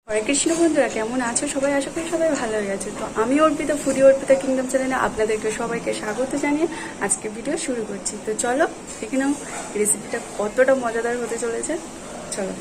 হরে কৃষ্ণ বন্ধুরা, কেমন আছো সবাই? আশা করি সবাই ভালো হয়ে গেছে। তো আমি অর্পিতা, ফুডি অর্পিতা কিংডম চ্যানেলে আপনাদেরকে সবাইকে স্বাগত জানিয়ে আজকে ভিডিও শুরু করছি। তো চলো দেখে নাও রেসিপিটা কতটা মজাদার হতে চলেছে। চলো।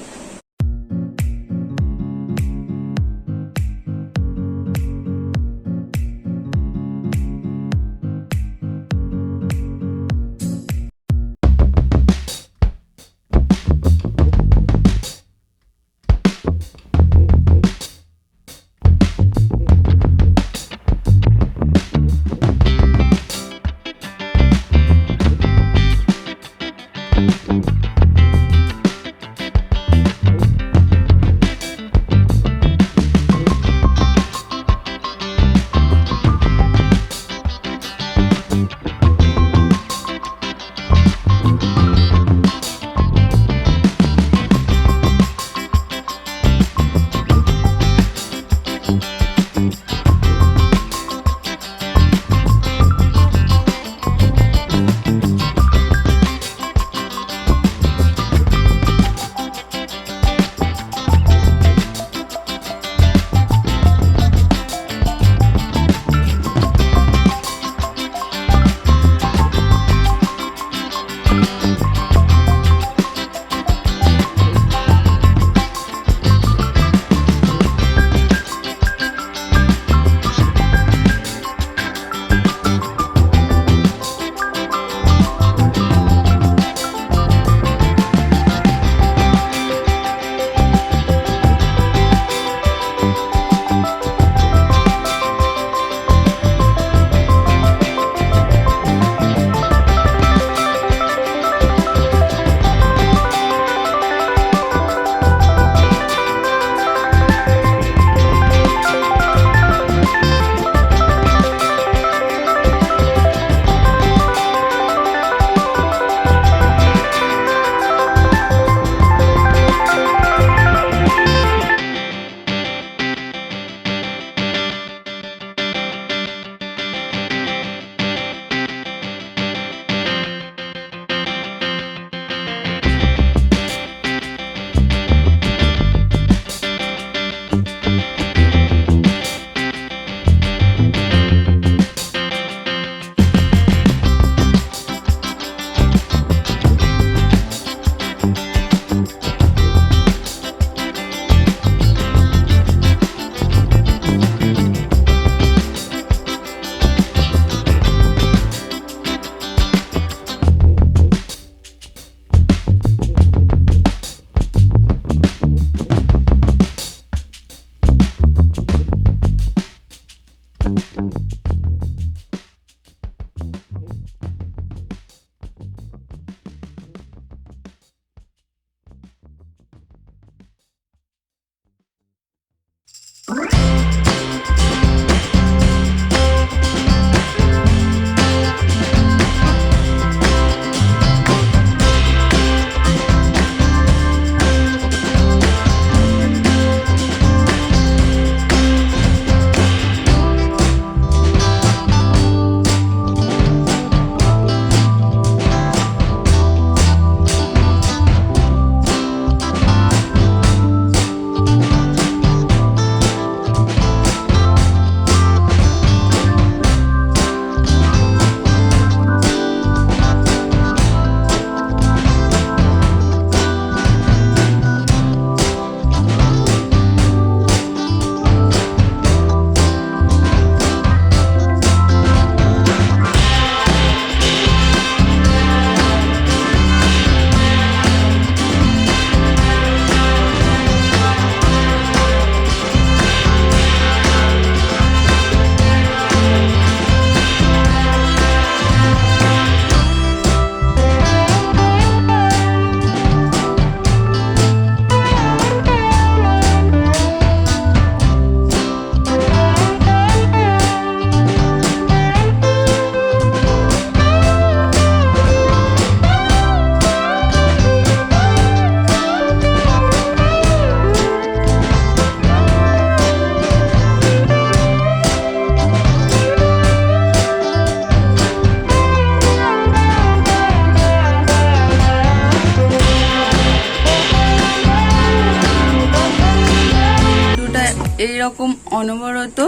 এইরকম অনবরত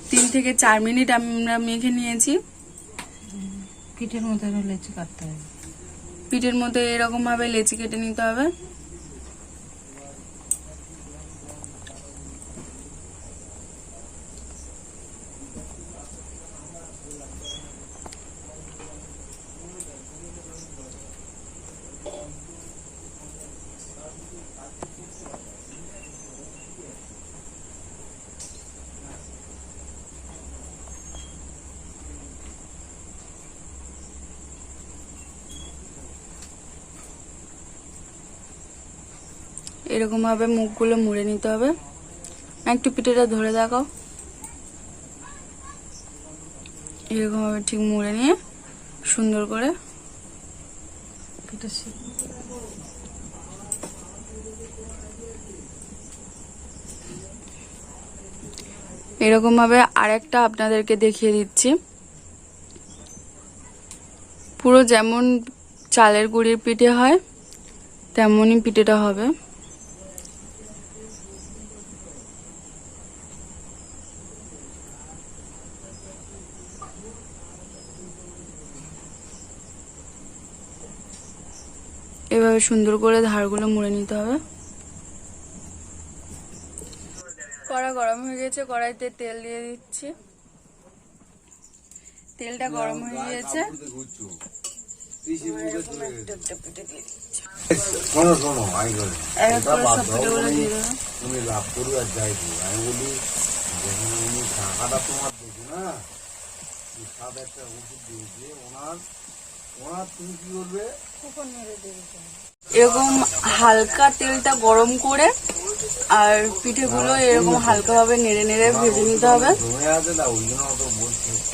3 থেকে 4 মিনিট আমরা মেখে নিয়েছি। পিঠের মতো লেচি কাটতে হবে, পিঠের মতো এরকম ভাবে লেচি কেটে নিতে হবে। এরকম ভাবে মুখগুলো মুড়ে নিতে হবে। একটু পিঠেটা ধরে দেখাও। এরকম ভাবে ঠিক মুড়ে নিয়ে সুন্দর করে এরকম ভাবে আরেকটা আপনাদেরকে দেখিয়ে দিচ্ছি। পুরো যেমন চালের গুঁড়ির পিঠে হয় তেমনই পিঠেটা হবে। এভাবে সুন্দর করে ধারগুলো মুড়ে নিতে হবে। কড়া গরম হয়ে গেছে, কড়াইতে তেল দিয়ে দিচ্ছি। তেলটা গরম হয়ে গিয়েছে। তুমি লাভ করু আর যাই আমি বলি উনি টাকাটা তোমার দেখি না সাত একটা ওষুধ দিয়েছে ওনার তুমি কি করবে এরকম হালকা তেলটা গরম করে আর পিঠেগুলো এরকম হালকা ভাবে নেড়ে নেড়ে ভেজে নিতে হবে।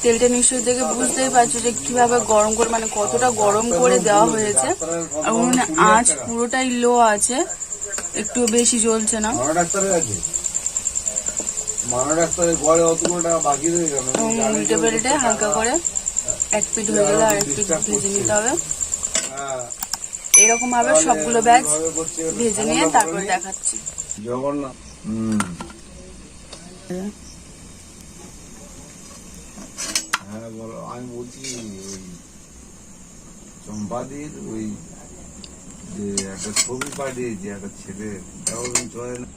তেলটা নিশ্চয়ই দেখে বুঝতেই পারছো যে কিভাবে গরম করে, মানে কতটা গরম করে দেওয়া হয়েছে। আর উনুনে আঁচ পুরোটাই লো আছে, একটু বেশি জ্বলছে না। উল্টে বেল্টে হালকা করে এক পিঠ হয়ে গেলে আর এক পিঠ ভেজে নিতে হবে। এরকম ভাবে সবগুলো ব্যাচ ভেজে নিয়ে তারপর দেখাচ্ছি। জগন্নাথ হ্যাঁ বলো। আমি বলছি ওই চম্পাদির ওই যে একটা ছবি পাঠিয়েছে একটা ছেলে চলে না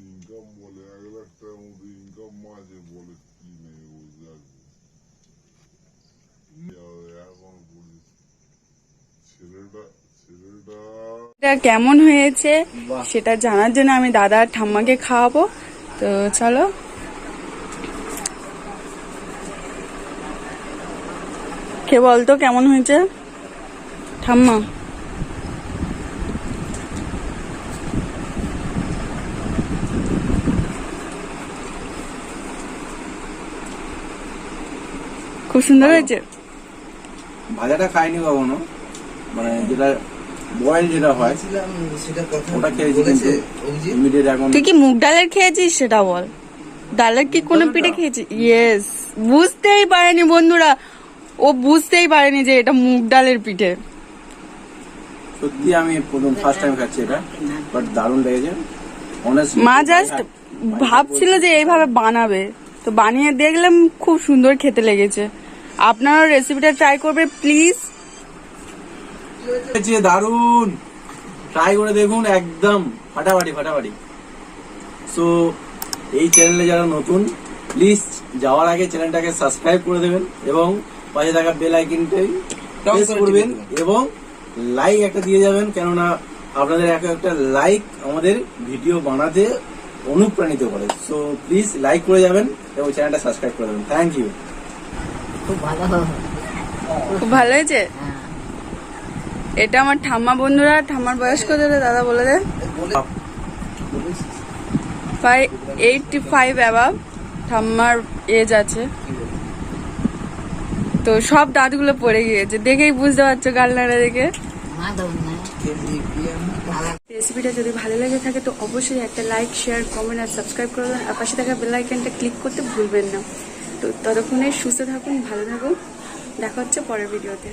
ইনকাম বলে 1 লাখ টাকার মধ্যে ইনকাম মাঝে বলে কি নেই এখন ছেলেটা কেমন হয়েছে সেটা জানার জন্য আমি দাদা আর ঠাম্মাকে খাওয়াবো। তো চলো কে বলতো কেমন হয়েছে ঠাম্মা? খুব সুন্দর হয়েছে। ভাজাটা খাইনি কখনো, মানে যেটা বয়েল যেটা হয় ওটা খেয়েছি। তুই কি মুগ ডালের খেয়েছিস সেটা বল। ডালের কি কোনো পিঠে খেয়েছিস? ইয়েস, বুঝতেই পারেনি বন্ধুরা, ও বুঝতেই পারেনি যে এটা মুগ ডালের পিঠে। সত্যি আমি প্রথম ফার্স্ট টাইম খাচ্ছি এটা, বাট দারুণ লেগেছে। মা জাস্ট ভাবছিল যে এইভাবে বানাবে, তো বানিয়ে দেখলাম খুব সুন্দর খেতে লেগেছে। আপনারা রেসিপিটা ট্রাই করবে প্লিজ। দারুণ, ট্রাই করে দেখুন, একদম ফাটাফাটি ফাটাফাটি। সো এই চ্যানেলে যারা নতুন, প্লিজ যাওয়ার আগে চ্যানেলটাকে সাবস্ক্রাইব করে দেবেন এবং পাশে থাকা বেল আইকনটাই প্রেস করবেন এবং লাইক একটা দিয়ে যাবেন, কেননা আপনাদের একটা লাইক আমাদের ভিডিও বানাতে অনুপ্রাণিত করে। সো প্লিজ লাইক করে যাবেন এবং চ্যানেলটা সাবস্ক্রাইব করে দেবেন। Thank you. খুব ভালো, খুব ভালো হয়েছে। এটা আমার ঠাম্মা বন্ধুরা। ঠাম্মার বয়স কত দাদা বলে দে? 85 অ্যাবাভ ঠাম্মার এজ আছে। তো সব দাঁতগুলো পড়ে গিয়েছে, দেখেই বুঝতে পারছো গাল নাড়া দেখে। রেসিপিটা যদি ভালো লেগে থাকে তো অবশ্যই একটা লাইক, শেয়ার, কমেন্ট আর সাবস্ক্রাইব করবেন। আর পাশে থাকা বেল আইকনটা ক্লিক করতে ভুলবেন না। তো ততক্ষণে সুস্থ থাকুন, ভালো থাকুন, দেখা হচ্ছে পরের ভিডিওতে।